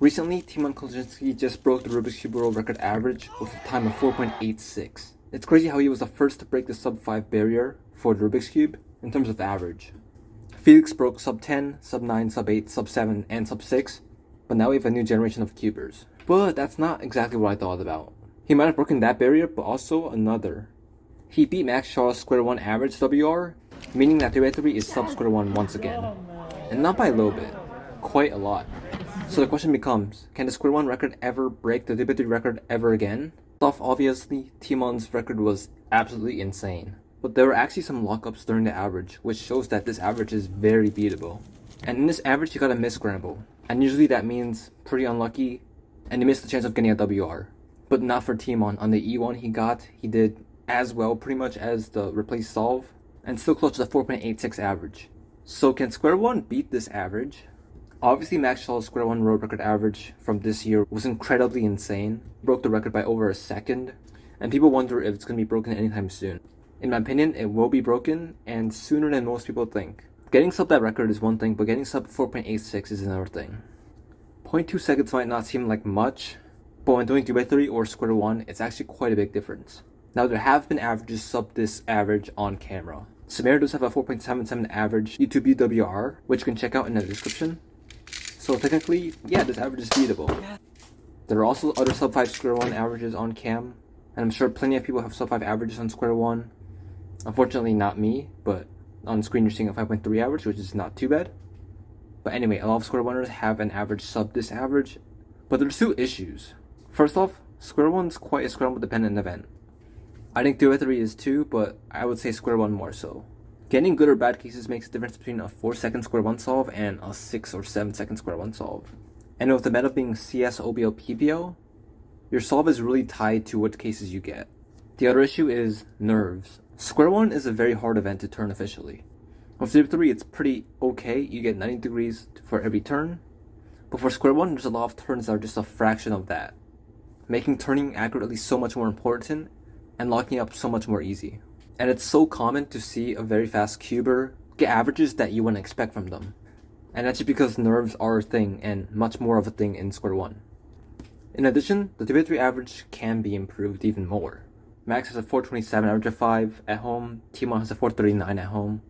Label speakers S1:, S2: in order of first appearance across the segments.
S1: Recently, Tymon just broke the Rubik's Cube world record average with a time of 4.86. It's crazy how he was the first to break the sub 5 barrier for the Rubik's Cube in terms of average. Felix broke sub 10, sub 9, sub 8, sub 7, and sub 6, but now we have a new generation of cubers. But that's not exactly what I thought about. He might have broken that barrier, but also another. He beat Max Shaw's Square-1 average WR, meaning that 3x3 is sub Square-1 once again. And not by a little bit, quite a lot. So the question becomes, can the Square-1 record ever break the 3x3 record ever again? First off, obviously, Tymon's record was absolutely insane. But there were actually some lockups during the average, which shows that this average is very beatable. And in this average, he got a miss scramble. And usually that means pretty unlucky, and he missed the chance of getting a WR. But not for Tymon. On the E1 he did as well pretty much as the replace solve, and still close to the 4.86 average. So can Square-1 beat this average? Obviously, Max Shaw's Square-1 world record average from this year was incredibly insane. Broke the record by over a second, and people wonder if it's going to be broken anytime soon. In my opinion, it will be broken, and sooner than most people think. Getting sub that record is one thing, but getting sub 4.86 is another thing. 0.2 seconds might not seem like much, but when doing 3x3 or Square-1, it's actually quite a big difference. Now, there have been averages sub this average on camera. Samir does have a 4.77 average YouTube UWR, which you can check out in the description. So technically, yeah, this average is beatable. There are also other sub 5 Square-1 averages on cam, and I'm sure plenty of people have sub 5 averages on Square-1. Unfortunately, not me, but on screen you're seeing a 5.3 average, which is not too bad. But anyway, a lot of Square-1ers have an average sub this average, but there's two issues. First off, Square-1's quite a scramble dependent event. I think 3x3 is too, but I would say Square-1 more so. Getting good or bad cases makes a difference between a 4-second Square-1 solve and a 6 or 7-second Square-1 solve. And with the meta being CS, OBO, PBO, your solve is really tied to what cases you get. The other issue is nerves. Square-1 is a very hard event to turn efficiently. With 3x3 it's pretty okay, you get 90 degrees for every turn, but for Square-1 there's a lot of turns that are just a fraction of that, making turning accurately so much more important and locking up so much more easy. And it's so common to see a very fast cuber get averages that you wouldn't expect from them. And that's just because nerves are a thing, and much more of a thing in Square-1. In addition, the 3x3 average can be improved even more. Max has a 427 average of 5 at home, Tymon has a 439 at home,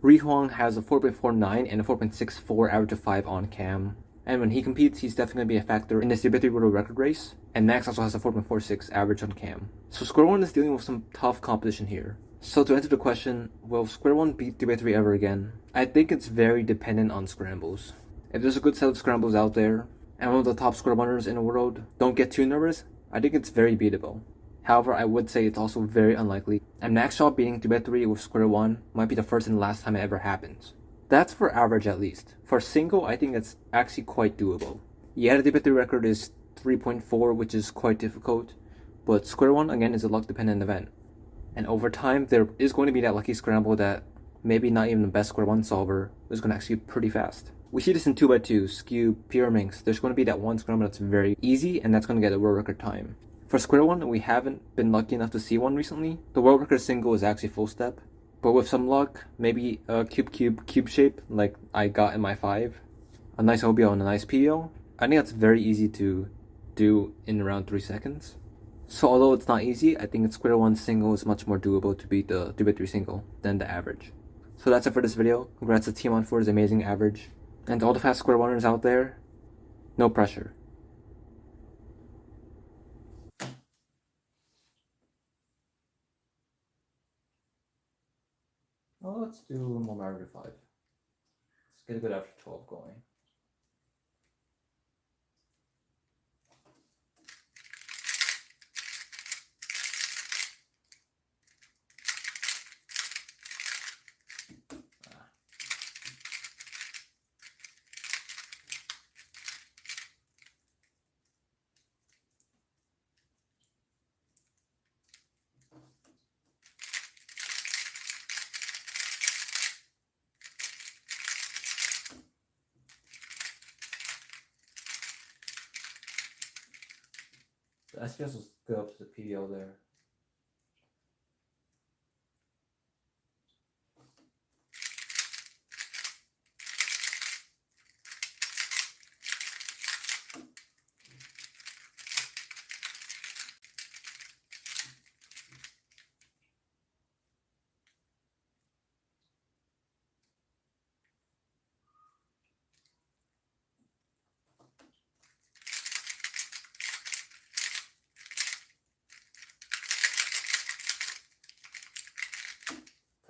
S1: Rihuang has a 4.49 and a 4.64 average of 5 on cam. And when he competes, he's definitely going to be a factor in the 3x3 world record race. And Max also has a 4.46 average on cam. So Square-1 is dealing with some tough competition here. So to answer the question, will Square-1 beat 3x3 ever again? I think it's very dependent on scrambles. If there's a good set of scrambles out there, and one of the top Square-1ers in the world don't get too nervous, I think it's very beatable. However, I would say it's also very unlikely, and Max Shaw beating 3x3 with Square-1 might be the first and last time it ever happens. That's for average at least. For single, I think it's actually quite doable. Yeah, the 3x3 record is 3.4, which is quite difficult, but Square-1 again is a luck dependent event. And over time, there is going to be that lucky scramble that maybe not even the best Square-1 solver is going to execute pretty fast. We see this in 2x2, Skew, Pyraminx. There's going to be that one scramble that's very easy, and that's going to get a world record time. For Square-1, we haven't been lucky enough to see one recently. The world record single is actually full step, but with some luck, maybe a cube shape like I got in my 5, a nice OBO and a nice PO. I think that's very easy to do in around 3 seconds. So although it's not easy, I think Square-1 single is much more doable to beat the 3x3 single than the average. So that's it for this video. Congrats to Tymon for his amazing average. And to all the fast Square-1ers out there, no pressure. Well, let's do more Mario 5. Let's get a good after 12 going. The SPS was good up to the PDL there.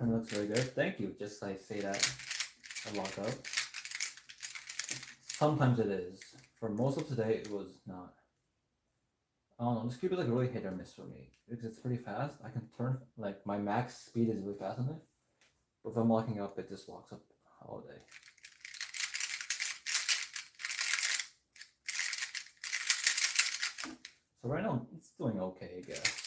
S1: It looks very good. Thank you. Just I say that I lock up. Sometimes it is. For most of today, it was not. I don't know. This cube is like really hit or miss for me because it's pretty fast. I can turn like my max speed is really fast on it, but if I'm locking up, it just locks up all day. So right now it's doing okay, I guess.